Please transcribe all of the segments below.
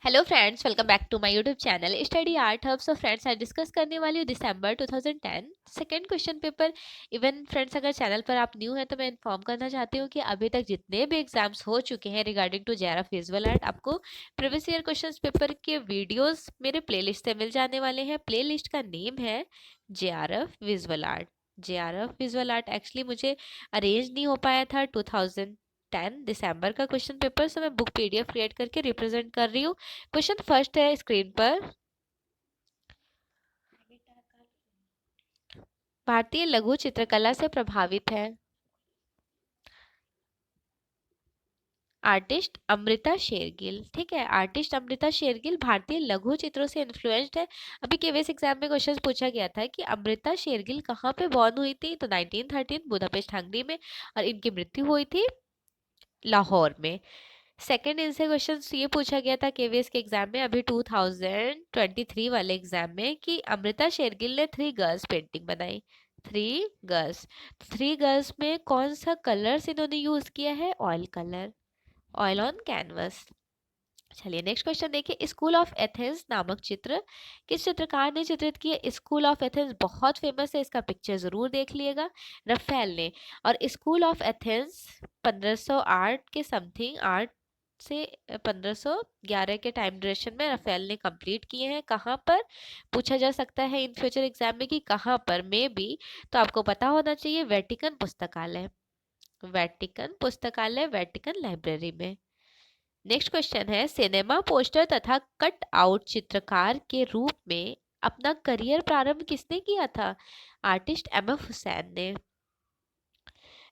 Hello friends, welcome back to my YouTube channel study art hub. So friends, आज discuss करने वाली हूँ दिसंबर 2010 second question paper. Even friends, अगर channel पर आप न्यू हैं तो मैं इन्फॉर्म करना चाहती हूँ कि अभी तक जितने भी एग्जाम्स हो चुके हैं regarding to JRF visual art, आपको प्रीवियस ईयर क्वेश्चन पेपर के वीडियोज मेरे प्लेलिस्ट से मिल जाने वाले हैं। प्लेलिस्ट का नेम है JRF visual art. JRF visual art actually मुझे अरेंज नहीं हो पाया था 2010 दिसंबर का क्वेश्चन पेपर, सो मैं बुक पीडीएफ क्रिएट करके रिप्रेजेंट कर रही हूँ। क्वेश्चन फर्स्ट है स्क्रीन पर। भारतीय लघु चित्रकला से प्रभावित है आर्टिस्ट अमृता शेरगिल। ठीक है, आर्टिस्ट अमृता शेरगिल भारतीय लघु चित्रों से इन्फ्लुएंस्ड है। अभी केवीएस एग्जाम में क्वेश्चन पूछा गया था कि अमृता शेरगिल कहाँ पे बॉर्न हुई थी, तो 1913 बुदापेस्ट हंगरी में, और इनकी मृत्यु हुई थी लाहौर में। सेकेंड इनसे क्वेश्चन ये पूछा गया था केवीएस के एग्जाम में अभी 2023 वाले एग्जाम में कि अमृता शेरगिल ने 3 गर्ल्स पेंटिंग बनाई। 3 गर्ल्स, 3 गर्ल्स में कौन सा कलर्स इन्होंने यूज किया है? Oil colour, oil on canvas. चलिए नेक्स्ट क्वेश्चन देखिए। स्कूल ऑफ एथेंस नामक चित्र किस चित्रकार ने चित्रित किया? स्कूल ऑफ एथेंस बहुत फेमस है, इसका पिक्चर जरूर देख लिएगा, रफेल ने। और स्कूल ऑफ एथेंस 1508 के समथिंग, 8 से 1511 के टाइम ड्यूरेशन में रफेल ने कंप्लीट किए हैं। कहाँ पर पूछा जा सकता है इन फ्यूचर एग्जाम में कि कहाँ पर, मे बी, तो आपको पता होना चाहिए वेटिकन पुस्तकालय, वेटिकन पुस्तकालय, वेटिकन लाइब्रेरी में। नेक्स्ट क्वेश्चन है सिनेमा पोस्टर तथा कट आउट चित्रकार के रूप में अपना करियर प्रारंभ किसने किया था? आर्टिस्ट एमएफ हुसैन ने।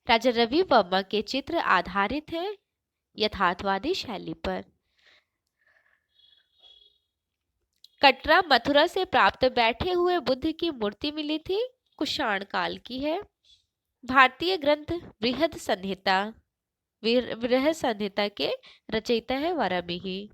राजा रवि वर्मा के चित्र आधारित हैं यथार्थवादी शैली पर। कटरा मथुरा से प्राप्त बैठे हुए बुद्ध की मूर्ति मिली थी, कुषाण काल की है। भारतीय ग्रंथ बृहद संहिता, बृहद संहिता के रचयिता है वारामिही।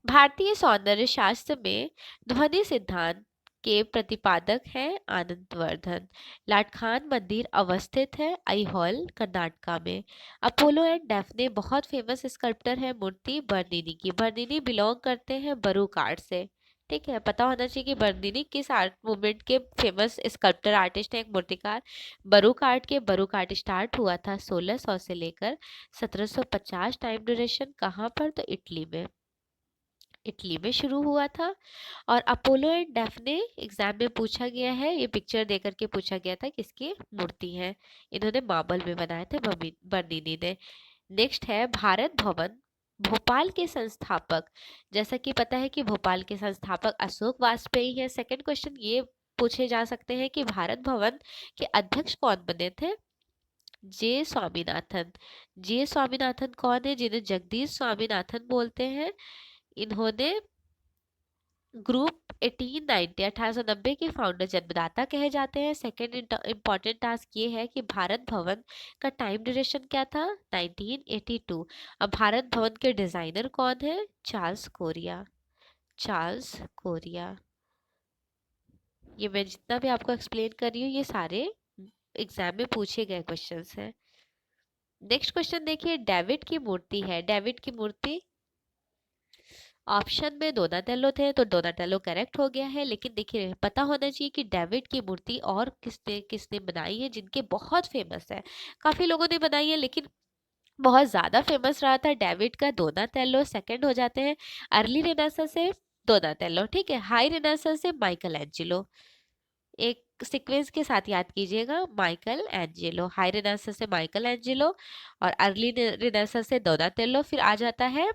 भारतीय सौंदर्य शास्त्र में ध्वनि सिद्धांत के प्रतिपादक हैं आनंदवर्धन। लाटखान मंदिर अवस्थित है ऐहोल कर्नाटका में। अपोलो एंड डेफने बहुत फेमस स्कल्प्टर है मूर्ति बर्निनी की। बर्निनी बिलोंग करते हैं बरूक आर्ट से। ठीक है, पता होना चाहिए कि बर्निनी किस आर्ट मूवमेंट के फेमस स्कल्प्टर आर्टिस्ट हैं, एक मूर्तिकार। बरूक आर्ट के बरूक आर्ट स्टार्ट हुआ था 1600 से लेकर 1750 टाइम ड्यूरेशन। कहाँ पर? तो इटली में, इटली में शुरू हुआ था। और अपोलो एंड डेफने एग्जाम में पूछा गया है, ये पिक्चर देकर के पूछा गया था किसकी मूर्ति है। इन्होंने मार्बल में बनाए थे बर्निनी ने। नेक्स्ट है भारत भवन भोपाल के संस्थापक। जैसा कि पता है कि भोपाल के संस्थापक अशोक वाजपेयी हैं। सेकंड क्वेश्चन ये पूछे जा सकते हैं कि भारत भवन के अध्यक्ष कौन बने थे? जे स्वामीनाथन। जे स्वामीनाथन कौन है? जिन्हें जगदीश स्वामीनाथन बोलते हैं। इन्होंने ग्रुप 1890 1890 के फाउंडर जन्मदाता कहे जाते हैं। सेकेंड इंपॉर्टेंट टास्क ये है कि भारत भवन का टाइम ड्यूरेशन क्या था? 1982। अब भारत भवन के डिजाइनर कौन है? Charles Korea, Charles Korea. ये मैं जितना भी आपको एक्सप्लेन कर रही हूँ ये सारे एग्जाम में पूछे गए क्वेश्चंस हैं। नेक्स्ट क्वेश्चन देखिए, डेविड की मूर्ति है। डेविड की मूर्ति ऑप्शन में डोनाटेलो थे, तो डोनाटेलो करेक्ट हो गया है। लेकिन देखिए पता होना चाहिए कि डेविड की मूर्ति और किसने किसने बनाई है, जिनके बहुत फेमस है। काफी लोगों ने बनाई है लेकिन बहुत ज्यादा फेमस रहा था डेविड का डोनाटेलो। सेकंड हो जाते हैं अर्ली रेनेसां से डोनाटेलो। ठीक है, हाई रेनेसां से माइकल एंजेलो। एक सीक्वेंस के साथ याद कीजिएगा, माइकल एंजेलो, हाई रेनेसां से माइकल एंजेलो और अर्ली रेनेसां से डोनाटेलो। फिर आ जाता है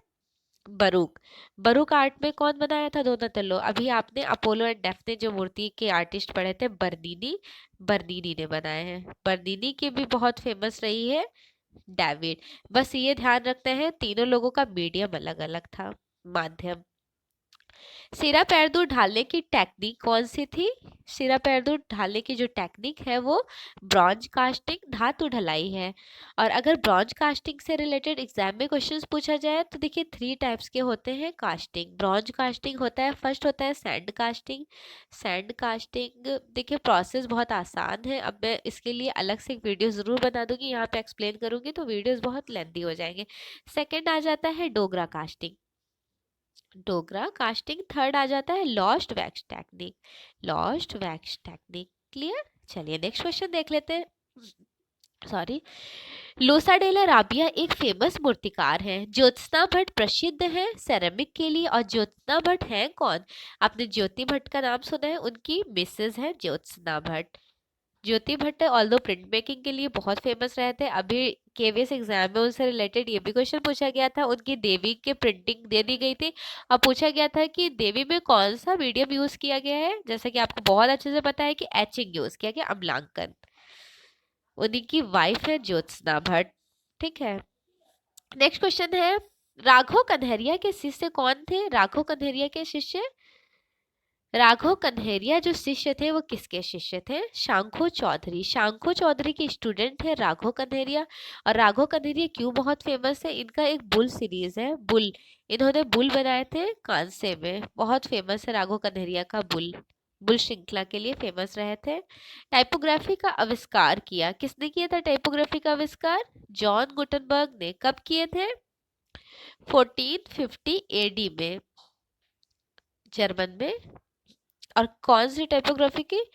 बरूक। बरूक आर्ट में कौन बनाया था? डोनाटेलो। अभी आपने अपोलो एंड डेफने जो मूर्ति के आर्टिस्ट पढ़े थे बर्नीनी, बर्नीनी ने बनाए हैं। बर्नीनी की भी बहुत फेमस रही है डेविड। बस ये ध्यान रखते हैं तीनों लोगों का मीडियम अलग अलग था, माध्यम। सिरा पैर दूध ढालने की टेक्निक कौन सी थी? सिरा पैर दूध ढालने की जो टेक्निक है वो ब्रॉन्ज कास्टिंग, धातु ढलाई है। और अगर ब्रॉन्ज कास्टिंग से रिलेटेड एग्जाम में क्वेश्चंस पूछा जाए तो देखिए 3 टाइप्स के होते हैं कास्टिंग। ब्रॉन्ज कास्टिंग होता है, फर्स्ट होता है सैंड कास्टिंग। सैंड कास्टिंग देखिए प्रोसेस बहुत आसान है, अब मैं इसके लिए अलग से एक वीडियो ज़रूर बना दूंगी, यहाँ पे एक्सप्लेन करूंगी तो वीडियोस बहुत लेंथी हो जाएंगे। सेकेंड आ जाता है Dhokra casting, Dhokra casting. Third आ जाता है lost wax technique, lost wax technique. Clear? चलिए नेक्स्ट क्वेश्चन देख लेते हैं। सॉरी। लोसा डेला राबिया एक फेमस मूर्तिकार हैं। ज्योत्सना भट्ट प्रसिद्ध हैं सेरेमिक के लिए। और ज्योत्सना भट्ट हैं कौन? आपने ज्योति भट्ट का नाम सुना है, उनकी मिसेज है ज्योत्सना भट्ट। ज्योति भट्ट ऑल्दो प्रिंट मेकिंग के लिए बहुत फेमस रहे थे। अभी केवीएस एग्जाम में उनसे रिलेटेड ये भी क्वेश्चन पूछा गया था, उनकी देवी के प्रिंटिंग दे दी गई थी और पूछा गया था कि देवी में कौन सा मीडियम यूज किया गया है। जैसा कि आपको बहुत अच्छे से पता है कि एचिंग यूज किया गया, अम्लांकन। उन्हीं की वाइफ है ज्योत्सना भट्ट। ठीक है, नेक्स्ट क्वेश्चन है राघव कन्हैया के शिष्य कौन थे? राघव कन्हैया के शिष्य, राघव कन्हैया जो शिष्य थे वो किसके शिष्य थे? शांखो चौधरी। शांखो चौधरी के स्टूडेंट है राघव कन्हैया। और राघव कन्हैया क्यों बहुत फेमस है? इनका एक बुल सीरीज है, बुल। इन्होंने बुल बनाए थे कांसे में, बहुत फेमस है राघव कन्हैया का बुल। बुल श्रृंखला के लिए फेमस रहे थे। टाइपोग्राफी का आविष्कार किया, किसने किया था टाइपोग्राफी का आविष्कार? जॉन गुटनबर्ग ने। कब किए थे? 1450 एडी में, जर्मन में। और कौन सी टाइपोग्राफी की?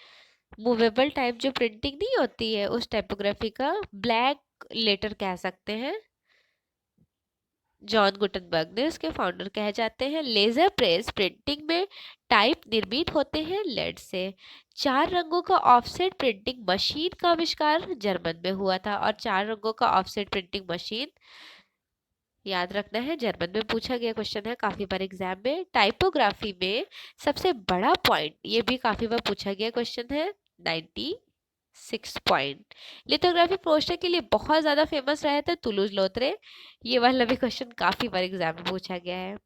मूवेबल टाइप जो प्रिंटिंग नहीं होती है उस टाइपोग्राफी का, ब्लैक लेटर कह सकते हैं। जॉन गुटनबर्ग ने उसके फाउंडर कहे जाते हैं। लेजर प्रेस प्रिंटिंग में टाइप निर्मित होते हैं लेड से। 4 रंगों का ऑफसेट प्रिंटिंग मशीन का आविष्कार जर्मन में हुआ था। और 4 रंगों का ऑफसेट प्रिंटिंग मशीन याद रखना है, जर्मन में पूछा गया क्वेश्चन है काफी बार एग्जाम में। टाइपोग्राफी में सबसे बड़ा पॉइंट, ये भी काफी बार पूछा गया क्वेश्चन है, 96 पॉइंट। लिथोग्राफी पोस्टर के लिए बहुत ज्यादा फेमस रहे थे तुलूज लोत्रे। ये वाला भी क्वेश्चन काफी बार एग्जाम में पूछा गया है,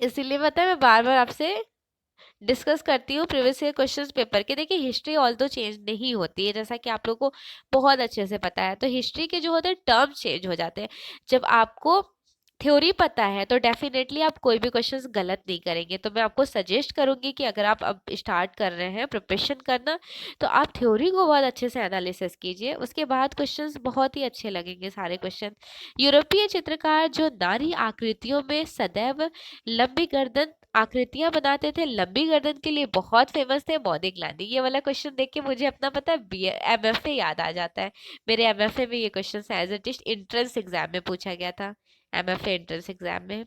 इसीलिए पता है मैं बार बार आपसे डिस्कस करती हूँ प्रीवियस ईयर क्वेश्चंस पेपर के। देखिए हिस्ट्री ऑल तो चेंज नहीं होती है, जैसा कि आप लोगों को बहुत अच्छे से पता है। तो हिस्ट्री के जो होते हैं टर्म चेंज हो जाते हैं। जब आपको थ्योरी पता है तो डेफिनेटली आप कोई भी क्वेश्चंस गलत नहीं करेंगे। तो मैं आपको सजेस्ट करूंगी कि अगर आप अब स्टार्ट कर रहे हैं प्रिपरेशन करना तो आप थ्योरी को बहुत अच्छे से एनालिसिस कीजिए, उसके बाद क्वेश्चंस बहुत ही अच्छे लगेंगे सारे क्वेश्चन। यूरोपीय चित्रकार जो नारी आकृतियों में सदैव लंबी गर्दन आकृतियां बनाते थे, लंबी गर्दन के लिए बहुत फेमस थे, मोदिग्लानी। ये वाला क्वेश्चन देख के मुझे अपना पता है एमएफए याद आ जाता है। मेरे एमएफए में ये question as it is entrance exam में पूछा गया था, एमएफए एंट्रेंस एग्जाम में।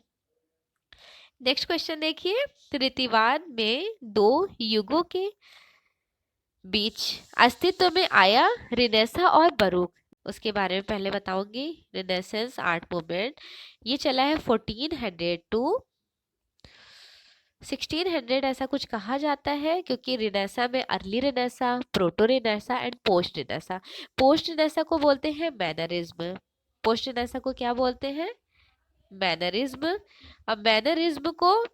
नेक्स्ट क्वेश्चन देखिए, रीतिवाद में 2 युगों के बीच अस्तित्व में आया रिनेसा और बरूक, उसके बारे में पहले बताऊंगी। रिनेसेंस आर्ट मूवमेंट ये चला है 1400 टू 1600 ऐसा कुछ कहा जाता है, क्योंकि रिनेसा में early renaissance, proto renaissance and post renaissance. Post renaissance को बोलते हैं मैनरिज्म। पोस्ट रिनेसा को क्या बोलते हैं? मैनरिज्म। अब मैनरिज्म को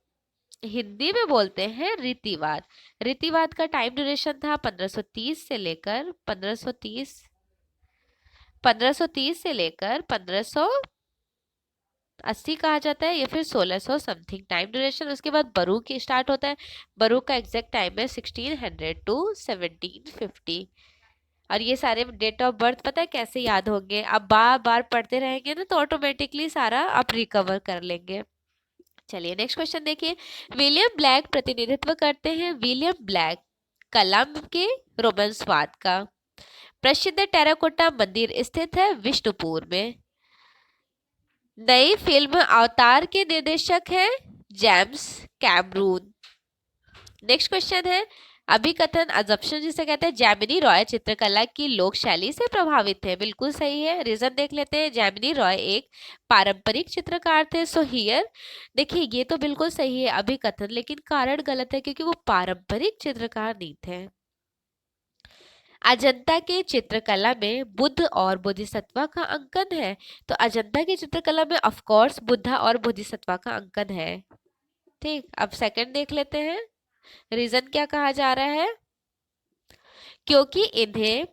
हिंदी में बोलते हैं रीतिवाद। रीतिवाद का टाइम ड्यूरेशन था 1530 से लेकर 1580 कहा जाता है, या फिर 1600 समथिंग टाइम ड्यूरेशन। उसके बाद बरूक स्टार्ट होता है। बरूक का एग्जैक्ट टाइम है 1600 टू 1750। और ये सारे डेट ऑफ बर्थ पता है कैसे याद होंगे? आप बार बार पढ़ते रहेंगे ना तो ऑटोमेटिकली सारा आप रिकवर कर लेंगे। चलिए नेक्स्ट क्वेश्चन देखिए, विलियम ब्लैक प्रतिनिधित्व करते हैं। विलियम ब्लैक कलम के रोमांसवाद का। प्रसिद्ध टेराकोटा मंदिर स्थित है विष्णुपुर में। नई फिल्म अवतार के निर्देशक हैं जेम्स कैमरून। नेक्स्ट क्वेश्चन है, अभिकथन अजम्पशन जिसे कहते हैं, जैमिनी रॉय चित्रकला की लोक शैली से प्रभावित है। बिल्कुल सही है, रीजन देख लेते हैं। जैमिनी रॉय एक पारंपरिक चित्रकार थे। सो हियर देखिए ये तो बिल्कुल सही है अभिकथन, लेकिन कारण गलत है क्योंकि वो पारंपरिक चित्रकार नहीं थे। अजंता के चित्रकला में बुद्ध और बोधिसत्वा का अंकन है। तो अजंता की चित्रकला में ऑफ कोर्स बुद्धा और बोधिसत्वा का अंकन है। ठीक, अब सेकंड देख लेते हैं। रीजन क्या कहा जा रहा है? क्योंकि इन्हें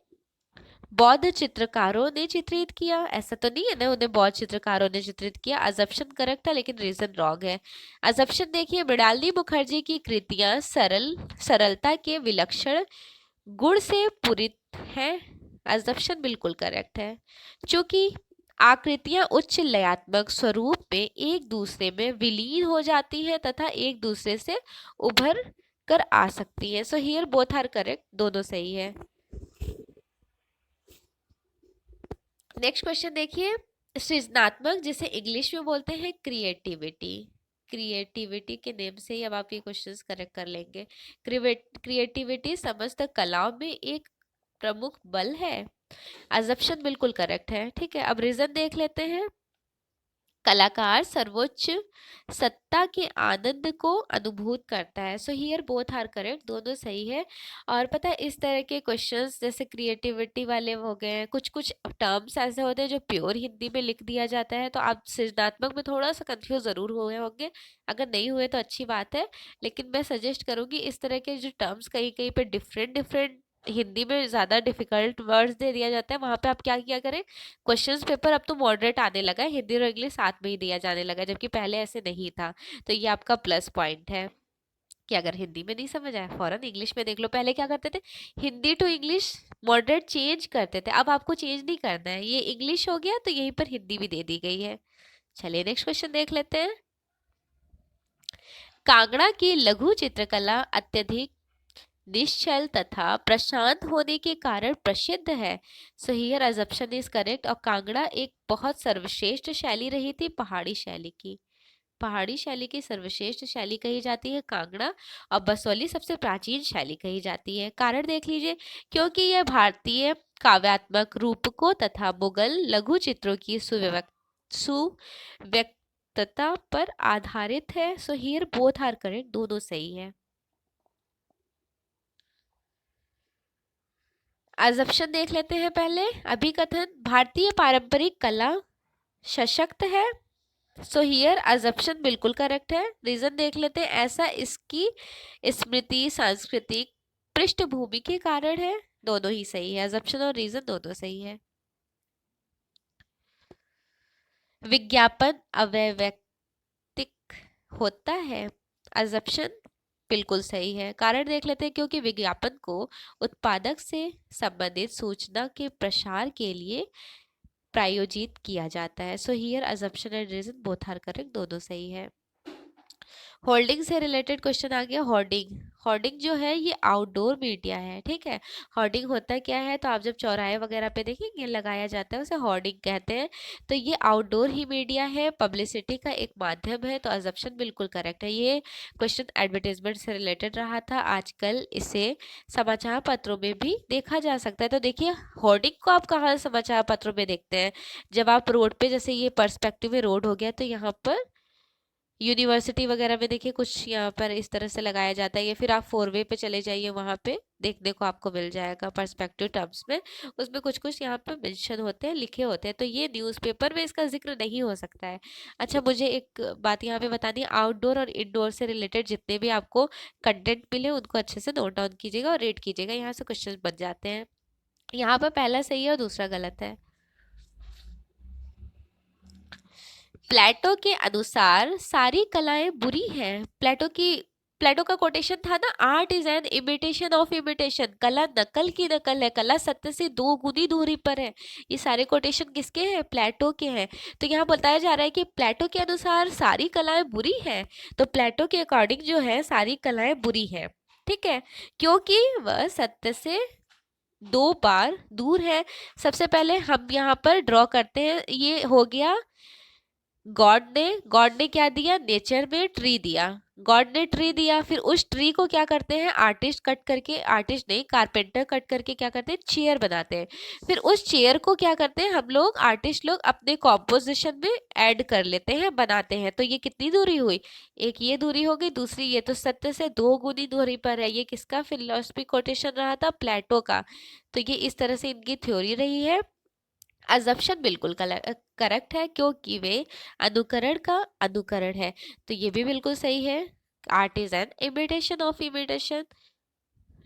बौद्ध चित्रकारों ने चित्रित किया। ऐसा तो नहीं है ना, उन्हें बौद्ध चित्रकारों ने चित्रित किया। अजम्पशन करेक्ट था लेकिन रीजन रॉन्ग है। अजम्पशन देखिए, मृणालिनी मुखर्जी की कृतियां सरलता के विलक्षण गुण से पूरित हैं। अजम्पशन बिल्कुल करेक्ट है। चूंकि आकृतियां उच्च लयात्मक स्वरूप में एक दूसरे में विलीन हो जाती हैं तथा एक दूसरे से उभर कर आ सकती हैं। So here both are correct, दोनों सही है। नेक्स्ट क्वेश्चन देखिए, सृजनात्मक जिसे इंग्लिश में बोलते हैं क्रिएटिविटी। क्रिएटिविटी के नेम से ही अब आप ये क्वेश्चंस करेक्ट कर लेंगे। क्रिएटिविटी समस्त कलाओं में एक प्रमुख बल है। अजम्पशन बिल्कुल करेक्ट है। ठीक है, अब रीजन देख लेते हैं। कलाकार सर्वोच्च सत्ता के आनंद को अनुभूत करता है। So here both are correct, दोनों सही है। और पता है, इस तरह के क्वेश्चंस जैसे क्रिएटिविटी वाले हो गए हैं, कुछ कुछ टर्म्स ऐसे होते हैं जो प्योर हिंदी में लिख दिया जाता है, तो आप सृजनात्मक में थोड़ा सा कंफ्यूज जरूर हुए होंगे। अगर नहीं हुए तो अच्छी बात है, लेकिन मैं सजेस्ट करूंगी इस तरह के जो टर्म्स कहीं कहीं पे डिफरेंट डिफरेंट हिंदी में ज्यादा डिफिकल्ट वर्ड्स दे दिया जाता है, वहां पे आप क्या किया करें, क्वेश्चंस पेपर अब तो मॉडरेट आने लगा है, हिंदी और इंग्लिश साथ में ही दिया जाने लगा है, जबकि पहले ऐसे नहीं था। तो ये आपका प्लस पॉइंट है कि अगर हिंदी में नहीं समझ आया फौरन इंग्लिश में देख लो। पहले क्या करते थे, Hindi to English moderate change करते थे, अब आपको चेंज नहीं करना है, ये इंग्लिश हो गया तो यहीं पर हिंदी भी दे दी गई है। चलिए नेक्स्ट क्वेश्चन देख लेते हैं। कांगड़ा की लघु चित्रकला अत्यधिक निश्चल तथा प्रशांत होने के कारण प्रसिद्ध है। So here assumption is correct. और कांगड़ा एक बहुत सर्वश्रेष्ठ शैली रही थी, पहाड़ी शैली की। पहाड़ी शैली की सर्वश्रेष्ठ शैली कही जाती है कांगड़ा, और बसोली सबसे प्राचीन शैली कही जाती है। कारण देख लीजिए, क्योंकि यह भारतीय काव्यात्मक रूपकों तथा मुगल लघु चित्रों की सुव्यक्तता पर आधारित है। So here both are correct, दोनों सही है। अजम्पशन देख लेते हैं पहले। अभिकथन, भारतीय पारंपरिक कला सशक्त है। सो हियर अजम्पशन बिल्कुल करेक्ट है। रीजन देख लेते हैं, ऐसा इसकी स्मृति सांस्कृतिक पृष्ठभूमि के कारण है। दोनों ही सही है, अजम्पशन और रीजन दोनों सही है। विज्ञापन अवैयक्तिक होता है। अजम्पशन बिल्कुल सही है। कारण देख लेते हैं, क्योंकि विज्ञापन को उत्पादक से संबंधित सूचना के प्रसार के लिए प्रायोजित किया जाता है। So here assumption and reason both are correct, दोनों सही है। होल्डिंग से रिलेटेड क्वेश्चन आ गया। होर्डिंग, होर्डिंग जो है ये आउटडोर मीडिया है। ठीक है, होर्डिंग होता क्या है, तो आप जब चौराहे वगैरह पे देखेंगे लगाया जाता है, उसे होर्डिंग कहते हैं। तो ये आउटडोर ही मीडिया है, पब्लिसिटी का एक माध्यम है। तो अजम्पशन बिल्कुल करेक्ट है। ये क्वेश्चन एडवर्टीजमेंट से रिलेटेड रहा था। आजकल इसे समाचार पत्रों में भी देखा जा सकता है। तो देखिए, होर्डिंग को आप कहाँ समाचार पत्रों में देखते हैं, जब आप रोड पे, जैसे ये पर्सपेक्टिव में रोड हो गया, तो यहाँ पर यूनिवर्सिटी वगैरह में देखिए कुछ यहाँ पर इस तरह से लगाया जाता है, या फिर आप फोरवे पे चले जाइए, वहां पे देखने को आपको मिल जाएगा पर्सपेक्टिव टर्म्स में। उसमें कुछ कुछ यहाँ पे मेंशन होते हैं, लिखे होते हैं। तो ये न्यूज़पेपर में इसका जिक्र नहीं हो सकता है। अच्छा, मुझे एक बात यहाँ पे बतानी है, आउटडोर और इंडोर से रिलेटेड जितने भी आपको कंटेंट मिले उनको अच्छे से नोट डाउन कीजिएगा और रीड कीजिएगा, यहाँ से क्वेश्चन बन जाते हैं। यहाँ पर पहला सही है और दूसरा गलत है। प्लेटो के अनुसार सारी कलाएं बुरी हैं। प्लेटो का कोटेशन था ना, art is an imitation of imitation, कला नकल की नकल है, कला सत्य से दो गुनी दूरी पर है। ये सारे कोटेशन किसके हैं, प्लेटो के हैं। तो यहाँ बताया जा रहा है कि प्लेटो के अनुसार सारी कलाएं बुरी हैं। तो प्लेटो के अकॉर्डिंग जो है सारी कलाएं बुरी हैं। ठीक है, क्योंकि वह सत्य से दो बार दूर है। सबसे पहले हम यहाँ पर ड्रॉ करते हैं, ये हो गया गॉड ने क्या दिया, नेचर में ट्री दिया। गॉड ने ट्री दिया, फिर उस ट्री को क्या करते हैं आर्टिस्ट कट करके, आर्टिस्ट नहीं कारपेंटर कट करके क्या करते हैं चेयर बनाते हैं। फिर उस चेयर को क्या करते हैं हम लोग आर्टिस्ट लोग अपने कॉम्पोजिशन में ऐड कर लेते हैं, बनाते हैं। तो ये कितनी दूरी हुई, एक ये दूरी हो गई, दूसरी ये, तो सत्य से दो गुनी दूरी पर है। ये किसका फिलोसफी कोटेशन रहा था, प्लेटो का। तो ये इस तरह से इनकी थ्योरी रही है। अजम्पशन बिल्कुल करेक्ट है, क्योंकि वे अनुकरण का अनुकरण है। तो ये भी बिल्कुल सही है। Art is an imitation of imitation.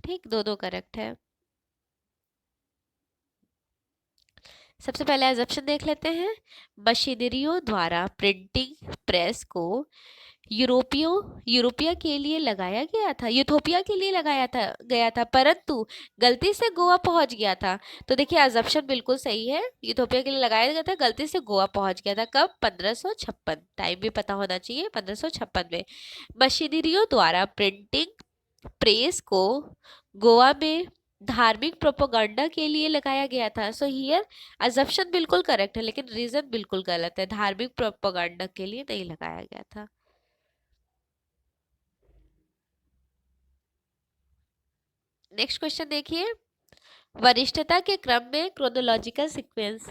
ठीक, दोनों करेक्ट है। सबसे पहले एजप्शन देख लेते हैं। मशीनरियों द्वारा प्रिंटिंग प्रेस को यूरोपियों यूरोपिया के लिए लगाया गया था, यूथोपिया के लिए लगाया था गया था, परंतु गलती से गोवा पहुंच गया था। तो देखिए अजम्पशन बिल्कुल सही है, यूथोपिया के लिए लगाया गया था, गलती से गोवा पहुंच गया था। कब? 1556। टाइम भी पता होना चाहिए, 1556 में। मशीनरियों द्वारा प्रिंटिंग प्रेस को गोवा में धार्मिक प्रोपोगंडा के लिए लगाया गया था। सो हियर अजम्पशन बिल्कुल करेक्ट है, लेकिन रीजन बिल्कुल गलत है, धार्मिक प्रोपोगंडा के लिए नहीं लगाया गया था। नेक्स्ट क्वेश्चन देखिए, वरिष्ठता के क्रम में क्रोनोलॉजिकल सीक्वेंस।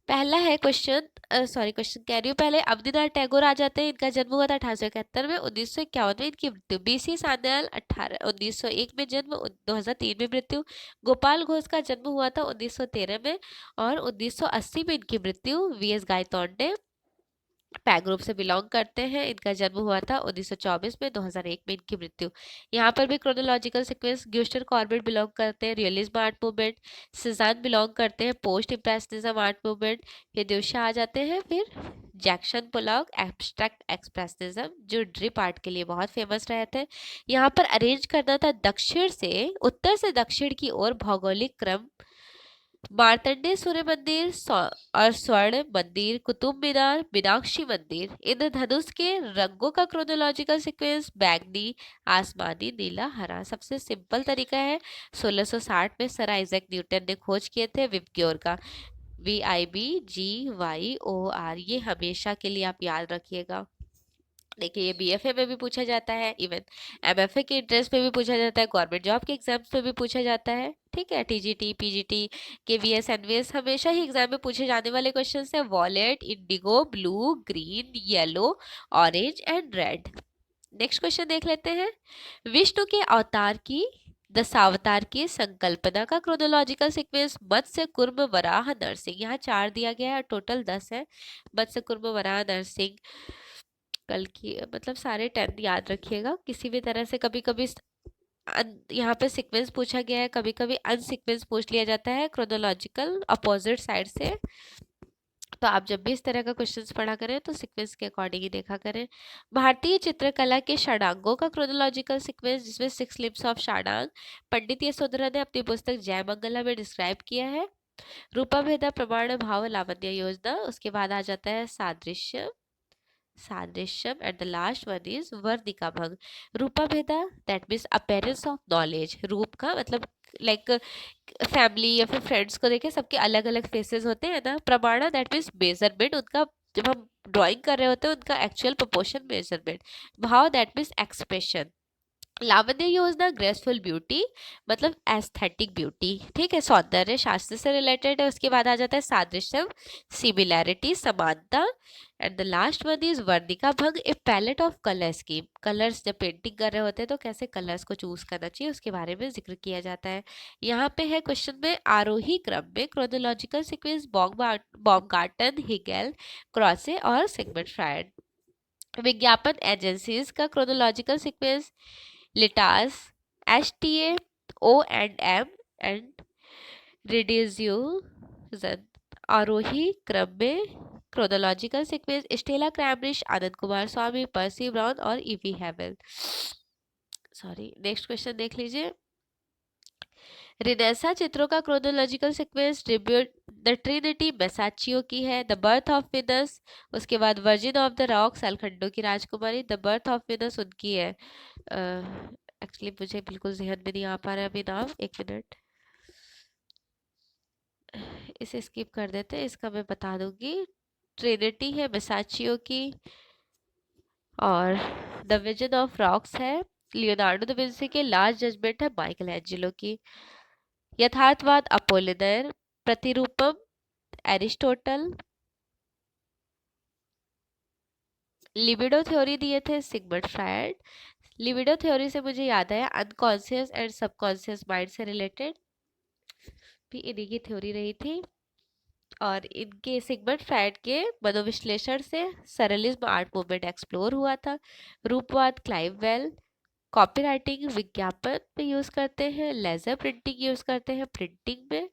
पहला है क्वेश्चन, क्वेश्चन कह रही हूँ, पहले अवनींद्रनाथ टैगोर आ जाते हैं। इनका जन्म हुआ था 1871 में, 1951 में इनकी मृत्यु। बीसी सान्याल 1901 में जन्म, 2003 में मृत्यु। गोपाल घोष का जन्म हुआ था 1913 में और 1980 में इनकी मृत्यु। वीएस गायतोंडे पैग ग्रुप से बिलोंग करते हैं, इनका जन्म हुआ था 1924 में, 2001 में इनकी मृत्यु। यहाँ पर भी क्रोनोलॉजिकल सीक्वेंस, ग्यूस्टर कॉर्बेट बिलोंग करते हैं realism art movement, Cézanne belong करते हैं पोस्ट इम्प्रेशनिज्म आर्ट मूवमेंट, फिर दिवशा आ जाते हैं, फिर जैक्सन पोलॉक एब्स्ट्रैक्ट एक्सप्रेशनिज्म जो ड्रिप आर्ट के लिए बहुत फेमस रहे थे। यहाँ पर अरेंज करना था दक्षिण से उत्तर से दक्षिण की ओर भौगोलिक क्रम। मार्तंडे सूर्य मंदिर और स्वर्ण मंदिर, कुतुब मीनार, मीनाक्षी मंदिर, इंद्रधनुष के रंगों का क्रोनोलॉजिकल सीक्वेंस बैंगनी, आसमानी, नीला, हरा। सबसे सिंपल तरीका है, 1660 में सर आइजैक न्यूटन ने खोज किए थे विबग्योर का, VIBGYOR। ये हमेशा के लिए आप याद रखिएगा। देखिए ये बीएफए में भी पूछा जाता है, इवन एमएफए के इंट्रेंस में भी पूछा जाता है, गवर्नमेंट जॉब के एग्जाम्स में भी पूछा जाता है। ठीक है, टीजीटी, पीजीटी, केवीएस, एनवीएस हमेशा ही एग्जाम में पूछे जाने वाले क्वेश्चन है। Wallet, Indigo, blue, green, yellow, orange and red. Next question देख लेते हैं, विष्णु के अवतार की दशावतार की संकल्पना का क्रोनोलॉजिकल सीक्वेंस। मत्स्य, कुर्म, वराह, नरसिंह। यहाँ 4 दिया गया है, टोटल 10 है। मत्स्य, कुर्म, वराह, नरसिंह। कल की मतलब सारे 10 याद रखिएगा। किसी भी तरह से कभी कभी यहाँ पे सीक्वेंस पूछा गया है, कभी कभी अनसीक्वेंस पूछ लिया जाता है क्रोनोलॉजिकल अपोजिट साइड से। तो आप जब भी इस तरह का क्वेश्चंस पढ़ा करें तो सीक्वेंस के अकॉर्डिंग ही देखा करें। भारतीय चित्रकला के षडांगों का क्रोनोलॉजिकल सीक्वेंस, जिसमें 6 लिम्स ऑफ षडांग पंडित यशोधरा ने अपनी पुस्तक जय मंगला में डिस्क्राइब किया है। रूपा भेदा, प्रमाण, भाव, लावण्य योजना। उसके बाद आ जाता है सादृश्य, सादृश्यम, and the last one is varnika bhanga. Rupa bheda that means appearance of knowledge. रूप का मतलब लाइक फैमिली या फिर फ्रेंड्स को देखे, सबके अलग अलग फेसेस होते हैं ना। प्रमाणा दैट मीन्स मेजरमेंट, उनका जब हम ड्राइंग कर रहे होते हैं उनका एक्चुअल प्रोपोर्शन मेजरमेंट। भाव दैट मीन्स एक्सप्रेशन। लावण्य योजना ग्रेसफुल ब्यूटी, मतलब एस्थेटिक ब्यूटी। ठीक है, सौंदर्य शास्त्र से रिलेटेड है। उसके बाद आ जाता है सादृश्य, सिमिलैरिटी, समानता। And the last one is varnika bhanga, a palette of colour scheme. Colours जब पेंटिंग कर रहे होते हैं तो कैसे कलर्स को चूज करना चाहिए उसके बारे में जिक्र किया जाता है। यहाँ पे है क्वेश्चन में आरोही क्रम में chronological sequence Baumgarten, Hegel, Croce और सिगमंड फ्रायड। विज्ञापन एजेंसीज का chronological sequence, Lintas, HTA, O&M and Rediffusion. आरोही क्रम में chronological sequence, Stella Kramrisch, Anand Coomaraswamy, Percy Brown और E V Havell. Sorry, next question देख लीजिए, रिनेसा चित्रों का chronological sequence, tribute the trinity Masaccio की है, द बर्थ ऑफ विनस। उसके बाद वर्जिन ऑफ द रॉक्स, अलखंडो की राजकुमारी। द बर्थ ऑफ विनस उनकी है, एक्चुअली मुझे बिल्कुल जहन में नहीं आ पा रहा है अभी नाम, एक मिनट, इसे स्किप कर देते हैं, इसका मैं बता दूंगी। ट्रिनिटी है मेसाचियो की, और द विजन ऑफ रॉक्स है लियोनार्डो दा विंसी के, लास्ट जजमेंट है माइकल एंजेलो की। यथार्थवाद अपोलिनर, प्रतिरूपम एरिस्टोटल। लिबिडो थ्योरी दिए थे सिगमंड फ्रायड। लिबिडो थ्योरी से मुझे याद आया अनकॉन्शियस एंड सबकॉन्शियस माइंड से रिलेटेड भी इन्हीं की थ्योरी रही थी। और इनके सिगमंड फ्रायड के मनोविश्लेषण से सरलिज्म आर्ट मूवमेंट एक्सप्लोर हुआ था। रूपवाद क्लाइव वेल। कॉपीराइटिंग विज्ञापन में यूज करते हैं। लेजर प्रिंटिंग यूज करते हैं प्रिंटिंग में।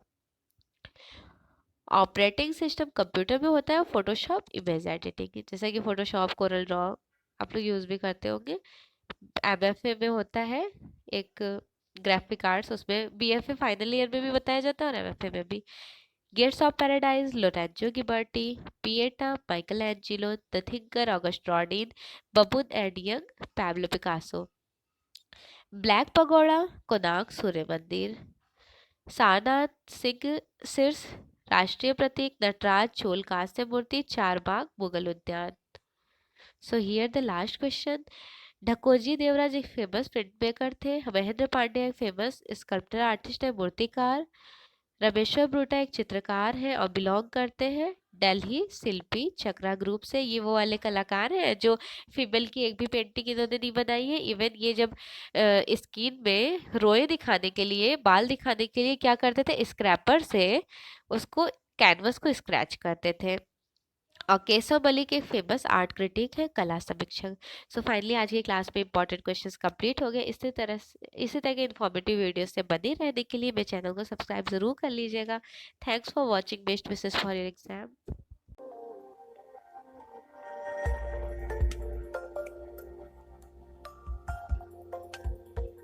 ऑपरेटिंग सिस्टम कंप्यूटर में होता है। फोटोशॉप इमेज एडिटिंग, जैसे कि फोटोशॉप, कोरल ड्रॉ आप लोग यूज भी करते होंगे। एमएफए में होता है एक ग्राफिक आर्ट्स, उसमें बीएफए फाइनल ईयर में भी बताया जाता है और एमएफए में भी। Gates of paradise Lorenzo Ghiberti. Pieta Michelangelo the thinker Auguste Rodin. Baboon and young Pablo Picasso. Black pagoda Konark Surya Mandir. Sarnath Singh सिर्स राष्ट्रीय प्रतीक। नटराज चोल कांस्य मूर्ति Charbagh Mughal Udyan. So here the last question. ढकोजी देवराज एक फेमस प्रिंट मेकर थे। महेंद्र पांडे एक फेमस स्कल्पटर आर्टिस्ट है, मूर्तिकार। रमेश्वर ब्रूटा एक चित्रकार है और बिलोंग करते हैं दिल्ली शिल्पी चक्रा ग्रुप से। ये वो वाले कलाकार हैं जो फीमेल की एक भी पेंटिंग इन्होंने नहीं बनाई है। इवन ये जब स्किन में रोए दिखाने के लिए, बाल दिखाने के लिए क्या करते थे, स्क्रैपर से उसको कैनवस को स्क्रैच करते थे। और केशव मलिक एक फेमस आर्ट क्रिटिक है, कला समीक्षक। सो फाइनली आज की क्लास में इंपॉर्टेंट क्वेश्चंस कंप्लीट हो गए। इसी तरह के इन्फॉर्मेटिव वीडियो से बने रहने के लिए मेरे चैनल को सब्सक्राइब जरूर कर लीजिएगा। Thanks for watching. Best wishes for your exam.